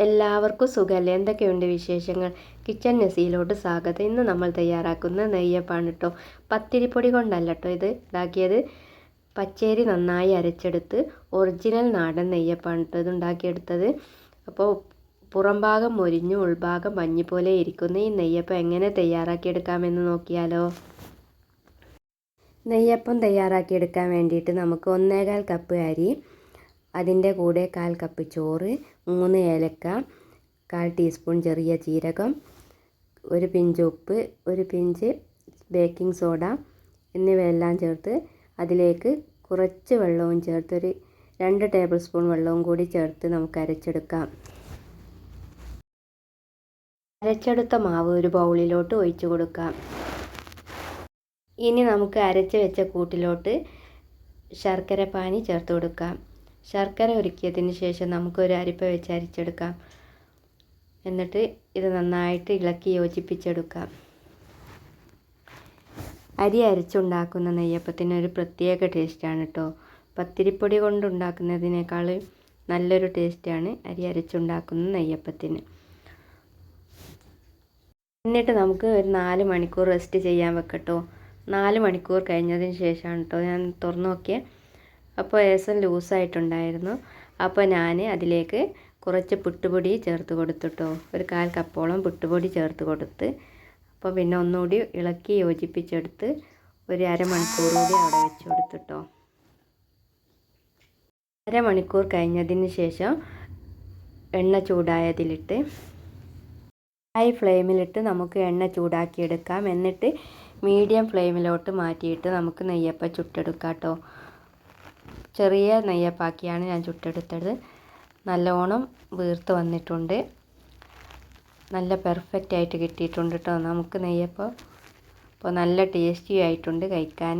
എല്ലാവർക്കും സുഖമല്ലേ? എന്തൊക്കെയുണ്ട് വിശേഷങ്ങൾ? കിച്ചൺ നസിയിലോട്ട് സ്വാഗതം. ഇന്ന് നമ്മൾ തയ്യാറാക്കുന്ന നെയ്യപ്പാണ് കേട്ടോ. പത്തിരിപ്പൊടി കൊണ്ടല്ല കേട്ടോ ഇത് ഉണ്ടാക്കിയത്. പച്ചരി നന്നായി അരച്ചെടുത്ത് ഒറിജിനൽ നാടൻ നെയ്യപ്പാണ് കേട്ടോ ഇത് ഉണ്ടാക്കിയെടുത്തത്. അപ്പോൾ പുറം ഭാഗം മൊരിഞ്ഞു ഉൾഭാഗം മഞ്ഞ് പോലെ ഇരിക്കുന്ന ഈ നെയ്യപ്പം എങ്ങനെ തയ്യാറാക്കിയെടുക്കാമെന്ന് നോക്കിയാലോ? നെയ്യപ്പം തയ്യാറാക്കിയെടുക്കാൻ വേണ്ടിയിട്ട് നമുക്ക് 1.25 കപ്പ് അരി, അതിൻ്റെ കൂടെ 1/4 കപ്പ് ചോറ്, 3 ഏലക്ക, 1/4 ടീസ്പൂൺ ചെറിയ ജീരകം, ഒരു പിഞ്ച് ഉപ്പ്, ഒരു പിഞ്ച് ബേക്കിംഗ് സോഡ എന്നിവയെല്ലാം ചേർത്ത് അതിലേക്ക് കുറച്ച് വെള്ളവും ചേർത്ത് ഒരു 2 ടേബിൾ സ്പൂൺ വെള്ളവും കൂടി ചേർത്ത് നമുക്ക് അരച്ചെടുക്കാം. അരച്ചെടുത്ത മാവ് ഒരു ബൗളിലോട്ട് ഒഴിച്ചു കൊടുക്കാം. ഇനി നമുക്ക് അരച്ച് വെച്ച കൂട്ടിലോട്ട് ശർക്കര പാനി ചേർത്ത് കൊടുക്കാം. ശർക്കര ഉരുക്കിയതിന് ശേഷം നമുക്കൊരു അരിപ്പ വെച്ച് അരിച്ചെടുക്കാം. എന്നിട്ട് ഇത് നന്നായിട്ട് ഇളക്കി യോജിപ്പിച്ചെടുക്കാം. അരി അരച്ചുണ്ടാക്കുന്ന നെയ്യപ്പത്തിന് ഒരു പ്രത്യേക ടേസ്റ്റാണ് കേട്ടോ. പത്തിരിപ്പൊടി കൊണ്ടുണ്ടാക്കുന്നതിനേക്കാൾ നല്ലൊരു ടേസ്റ്റാണ് അരി അരച്ചുണ്ടാക്കുന്ന നെയ്യപ്പത്തിന്. എന്നിട്ട് നമുക്ക് ഒരു 4 മണിക്കൂർ റെസ്റ്റ് ചെയ്യാൻ വെക്കട്ടോ. 4 മണിക്കൂർ കഴിഞ്ഞതിന് ശേഷമാണ് കേട്ടോ ഞാൻ തുറന്നു നോക്കിയത്. അപ്പോൾ ഏസം ലൂസായിട്ടുണ്ടായിരുന്നു. അപ്പോൾ ഞാൻ അതിലേക്ക് കുറച്ച് പുട്ടുപൊടി ചേർത്ത് കൊടുത്തിട്ടോ. ഒരു 1/4 കപ്പോളം പുട്ടുപൊടി ചേർത്ത് കൊടുത്ത് അപ്പോൾ പിന്നെ ഒന്നുകൂടി ഇളക്കി യോജിപ്പിച്ചെടുത്ത് ഒരു അരമണിക്കൂർ കൂടി അവിടെ വെച്ച് കൊടുത്തിട്ടോ. അരമണിക്കൂർ കഴിഞ്ഞതിന് ശേഷം എണ്ണ ചൂടായതിലിട്ട് ഹൈ ഫ്ലെയിമിലിട്ട് നമുക്ക് എണ്ണ ചൂടാക്കിയെടുക്കാം. എന്നിട്ട് മീഡിയം ഫ്ലെയിമിലോട്ട് മാറ്റിയിട്ട് നമുക്ക് നെയ്യപ്പം ചുട്ടെടുക്കാം കേട്ടോ. ചെറിയ നെയ്യപ്പാക്കിയാണ് ഞാൻ ചുട്ടെടുത്തത്. നല്ലോണം വീർത്ത് വന്നിട്ടുണ്ട്. നല്ല പെർഫെക്റ്റ് ആയിട്ട് കിട്ടിയിട്ടുണ്ട് കേട്ടോ നമുക്ക് നെയ്യപ്പം. അപ്പോൾ നല്ല ടേസ്റ്റി ആയിട്ടുണ്ട് കഴിക്കാൻ.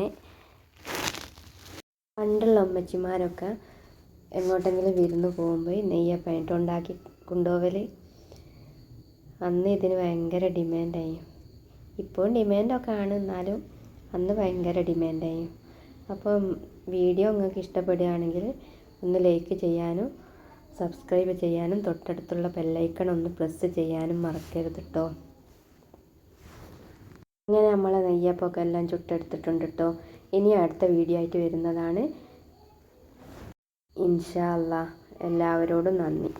പണ്ടുള്ള അമ്മച്ചിമാരൊക്കെ എങ്ങോട്ടെങ്കിലും വിരുന്ന് പോകുമ്പോൾ നെയ്യപ്പം ഉണ്ടാക്കി കൊണ്ടുപോകൽ. അന്ന് ഇതിന് ഭയങ്കര ഡിമാൻഡായി. ഇപ്പോൾ ഡിമാൻഡൊക്കെ ആണ്, എന്നാലും അന്ന് ഭയങ്കര ഡിമാൻഡായി. അപ്പം വീഡിയോ നിങ്ങൾക്ക് ഇഷ്ടപ്പെടുകയാണെങ്കിൽ ഒന്ന് ലൈക്ക് ചെയ്യാനും സബ്സ്ക്രൈബ് ചെയ്യാനും തൊട്ടടുത്തുള്ള ബെല്ലൈക്കൺ ഒന്ന് പ്രസ് ചെയ്യാനും മറക്കരുത് കേട്ടോ. ഇങ്ങനെ നമ്മളെ നെയ്യപ്പമൊക്കെ എല്ലാം ചുട്ടെടുത്തിട്ടുണ്ട് കേട്ടോ. ഇനി അടുത്ത വീഡിയോ ആയിട്ട് വരുന്നതാണ്. ഇൻഷാ അല്ലാഹ്. എല്ലാവരോടും നന്ദി.